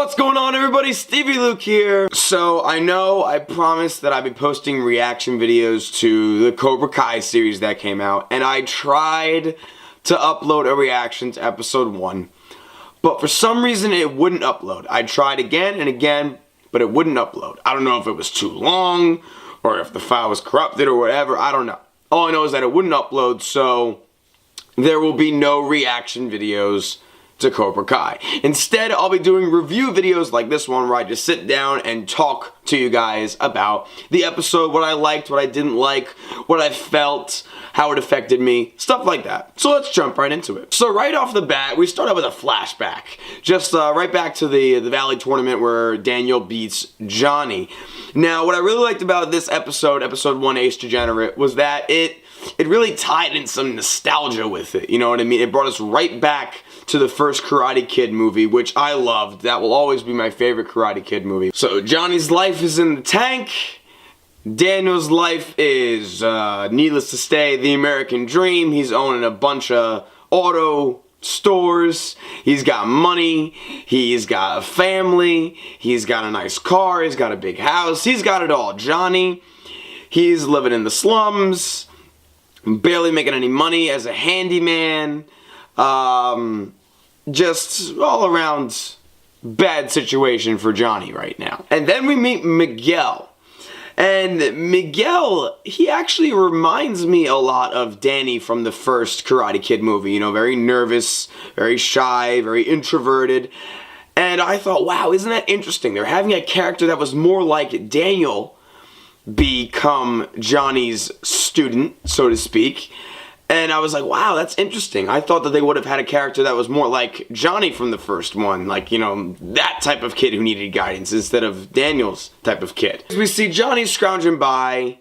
What's going on, everybody? Stevey Luke here. So I know I promised that I'd be posting reaction videos to the Cobra Kai series that came out, and I tried to upload a reaction to episode 1, but for some reason it wouldn't upload. I tried again and again, but it wouldn't upload. I don't know if it was too long or if the file was corrupted or whatever. I don't know. All I know is that it wouldn't upload, so there will be no reaction videos to Cobra Kai. Instead, I'll be doing review videos like this one where I just sit down and talk to you guys about the episode, what I liked, what I didn't like, what I felt, how it affected me, stuff like that. So let's jump right into it. So right off the bat, we start out with a flashback. Just right back to the Valley tournament where Daniel beats Johnny. Now, what I really liked about this episode, episode 1, Ace Degenerate, was that it really tied in some nostalgia with it, you know what I mean? It brought us right back to the first Karate Kid movie, which I loved. That will always be my favorite Karate Kid movie. So Johnny's life is in the tank. Daniel's life is, needless to say, the American dream. He's owning a bunch of auto stores. He's got money. He's got a family. He's got a nice car. He's got a big house. He's got it all. Johnny, he's living in the slums, barely making any money as a handyman. Just all around bad situation for Johnny right now. And then we meet Miguel. And Miguel, he actually reminds me a lot of Danny from the first Karate Kid movie. You know, very nervous, very shy, very introverted. And I thought, wow, isn't that interesting? They're having a character that was more like Daniel become Johnny's student, so to speak. And I was like, wow, that's interesting. I thought that they would have had a character that was more like Johnny from the first one. Like, you know, that type of kid who needed guidance instead of Daniel's type of kid. As we see Johnny scrounging by,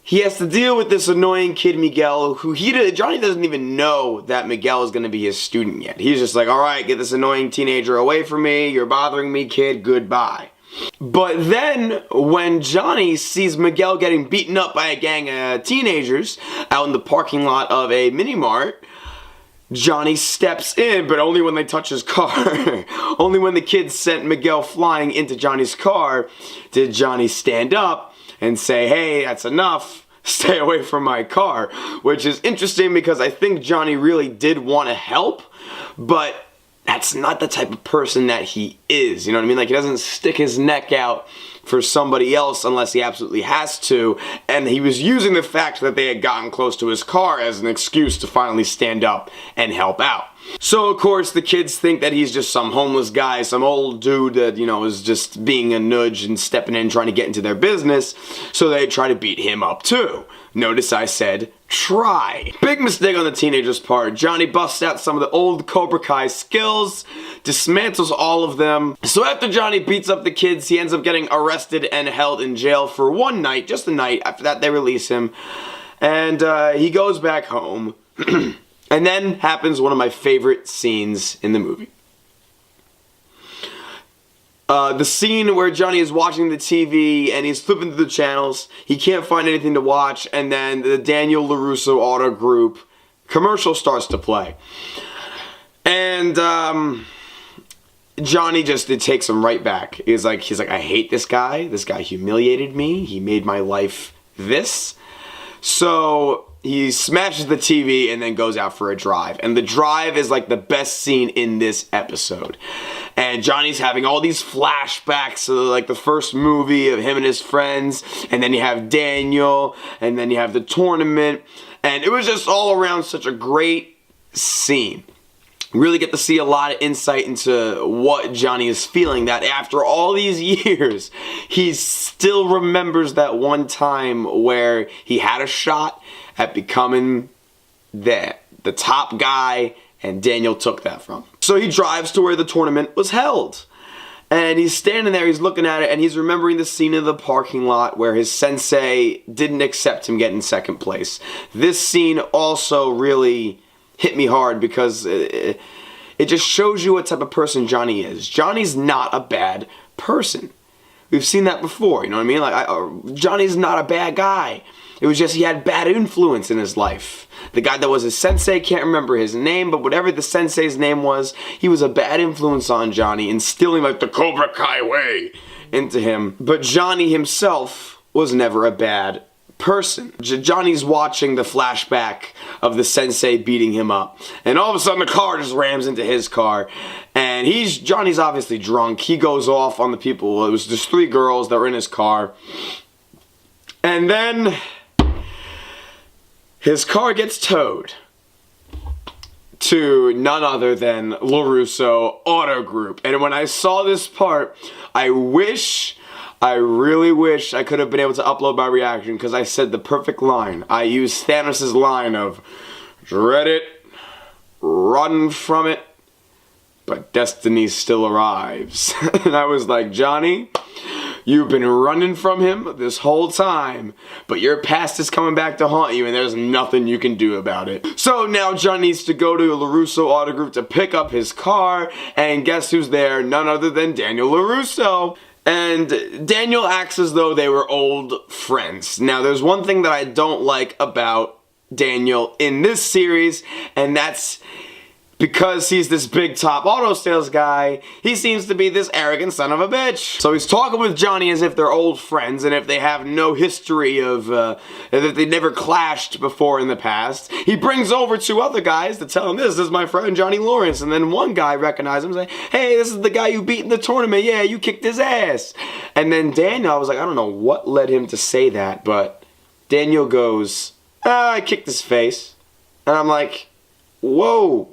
he has to deal with this annoying kid, Miguel, who Johnny doesn't even know that Miguel is going to be his student yet. He's just like, all right, get this annoying teenager away from me. You're bothering me, kid. Goodbye. But then, when Johnny sees Miguel getting beaten up by a gang of teenagers out in the parking lot of a mini-mart, Johnny steps in, but only when they touch his car. Only when the kids sent Miguel flying into Johnny's car did Johnny stand up and say, hey, that's enough. Stay away from my car. Which is interesting because I think Johnny really did want to help, but that's not the type of person that he is, you know what I mean? Like, he doesn't stick his neck out for somebody else unless he absolutely has to, and he was using the fact that they had gotten close to his car as an excuse to finally stand up and help out. So, of course, the kids think that he's just some homeless guy, some old dude that, you know, is just being a nudge and stepping in trying to get into their business, so they try to beat him up too. Notice I said try. Big mistake on the teenager's part. Johnny busts out some of the old Cobra Kai skills, dismantles all of them. So after Johnny beats up the kids, he ends up getting arrested and held in jail for one night, just a night. After that, they release him, and he goes back home. And then happens one of my favorite scenes in the movie. The scene where Johnny is watching the TV and he's flipping through the channels. He can't find anything to watch, and then the Daniel LaRusso Auto Group commercial starts to play. And Johnny it takes him right back. He's like, I hate this guy. This guy humiliated me. He made my life this. So he smashes the TV and then goes out for a drive. And the drive is like the best scene in this episode. And Johnny's having all these flashbacks to like the first movie of him and his friends. And then you have Daniel. And then you have the tournament. And it was just all around such a great scene. Really get to see a lot of insight into what Johnny is feeling, that after all these years, he still remembers that one time where he had a shot at becoming the top guy, and Daniel took that from him. So he drives to where the tournament was held. And he's standing there, he's looking at it, and he's remembering the scene in the parking lot where his sensei didn't accept him getting second place. This scene also really hit me hard because it just shows you what type of person Johnny is. Johnny's not a bad person. We've seen that before, you know what I mean? Like, Johnny's not a bad guy. It was just he had bad influence in his life. The guy that was his sensei, can't remember his name, but whatever the sensei's name was, he was a bad influence on Johnny, instilling like the Cobra Kai way into him. But Johnny himself was never a bad person. Johnny's watching the flashback of the sensei beating him up, and all of a sudden the car just rams into his car, and Johnny's obviously drunk. He goes off on the people. It was just 3 girls that were in his car, and then his car gets towed to none other than LaRusso Auto Group. And when I saw this part, I really wish I could have been able to upload my reaction, because I said the perfect line. I used Thanos' line of, dread it, run from it, but destiny still arrives. And I was like, Johnny, you've been running from him this whole time, but your past is coming back to haunt you, and there's nothing you can do about it. So now Johnny needs to go to LaRusso Auto Group to pick up his car, and guess who's there? None other than Daniel LaRusso. And Daniel acts as though they were old friends. Now, there's one thing that I don't like about Daniel in this series, and that's because he's this big top auto sales guy, he seems to be this arrogant son of a bitch. So he's talking with Johnny as if they're old friends, and if they have no history of, that they never clashed before in the past. He brings over 2 other guys to tell him, this is my friend Johnny Lawrence. And then one guy recognizes him and say, hey, this is the guy you beat in the tournament. Yeah, you kicked his ass. And then Daniel, I was like, I don't know what led him to say that, but Daniel goes, I kicked his face. And I'm like, whoa.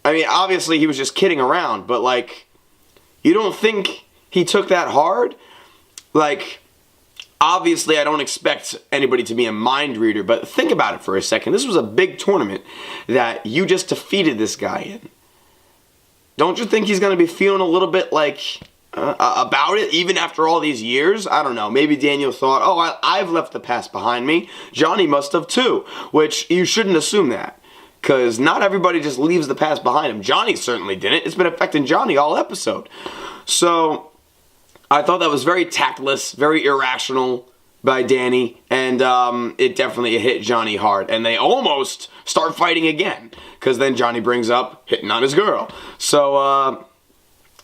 I mean, obviously he was just kidding around, but like, you don't think he took that hard? Like, obviously I don't expect anybody to be a mind reader, but think about it for a second. This was a big tournament that you just defeated this guy in. Don't you think he's going to be feeling a little bit like about it, even after all these years? I don't know. Maybe Daniel thought, oh, I've left the past behind me. Johnny must have too, which you shouldn't assume that. Because not everybody just leaves the past behind him. Johnny certainly didn't. It's been affecting Johnny all episode. So, I thought that was very tactless, very irrational by Danny. And it definitely hit Johnny hard. And they almost start fighting again. Because then Johnny brings up hitting on his girl. So,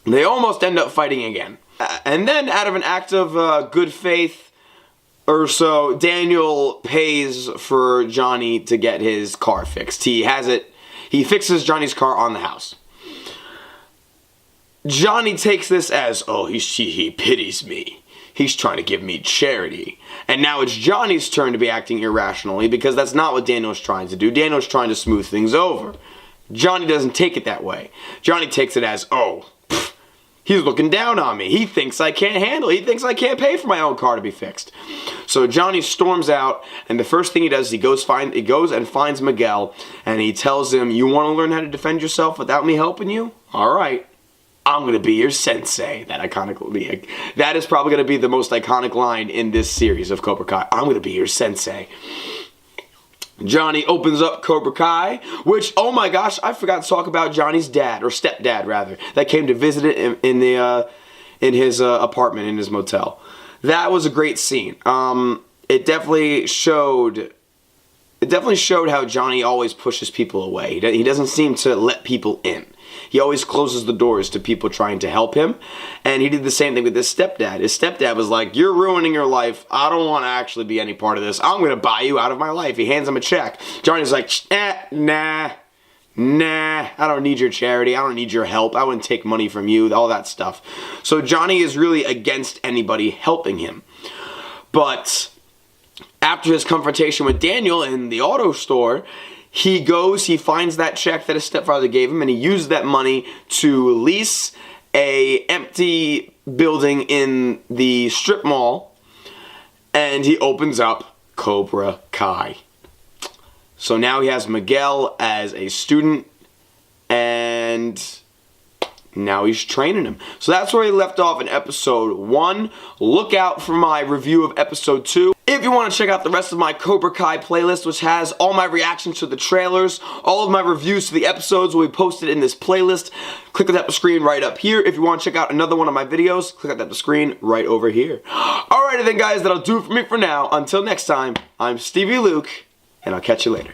they almost end up fighting again. And then, out of an act of good faith, or so, Daniel pays for Johnny to get his car fixed. He fixes Johnny's car on the house. Johnny takes this as, oh, he pities me. He's trying to give me charity. And now it's Johnny's turn to be acting irrationally, because that's not what Daniel's trying to do. Daniel's trying to smooth things over. Johnny doesn't take it that way. Johnny takes it as, oh, he's looking down on me. He thinks I can't handle it. He thinks I can't pay for my own car to be fixed. So Johnny storms out, and the first thing he does is he goes and finds Miguel, and he tells him, you want to learn how to defend yourself without me helping you? All right. I'm going to be your sensei. That is probably going to be the most iconic line in this series of Cobra Kai. I'm going to be your sensei. Johnny opens up Cobra Kai, which, oh my gosh, I forgot to talk about Johnny's dad, or stepdad rather, that came to visit him in his apartment, in his motel. That was a great scene. It definitely showed how Johnny always pushes people away. He doesn't seem to let people in. He always closes the doors to people trying to help him. And he did the same thing with his stepdad. His stepdad was like, you're ruining your life. I don't want to actually be any part of this. I'm going to buy you out of my life. He hands him a check. Johnny's like, nah, I don't need your charity. I don't need your help. I wouldn't take money from you, all that stuff. So Johnny is really against anybody helping him. But after his confrontation with Daniel in the auto store, he finds that check that his stepfather gave him, and he used that money to lease a empty building in the strip mall, and he opens up Cobra Kai. So now he has Miguel as a student, and now he's training him. So that's where he left off in episode 1. Look out for my review of episode 2. If you want to check out the rest of my Cobra Kai playlist, which has all my reactions to the trailers, all of my reviews to the episodes will be posted in this playlist. Click at the screen right up here. If you want to check out another one of my videos, click at the screen right over here. Alrighty then guys, that'll do it for me for now. Until next time, I'm Stevie Luke, and I'll catch you later.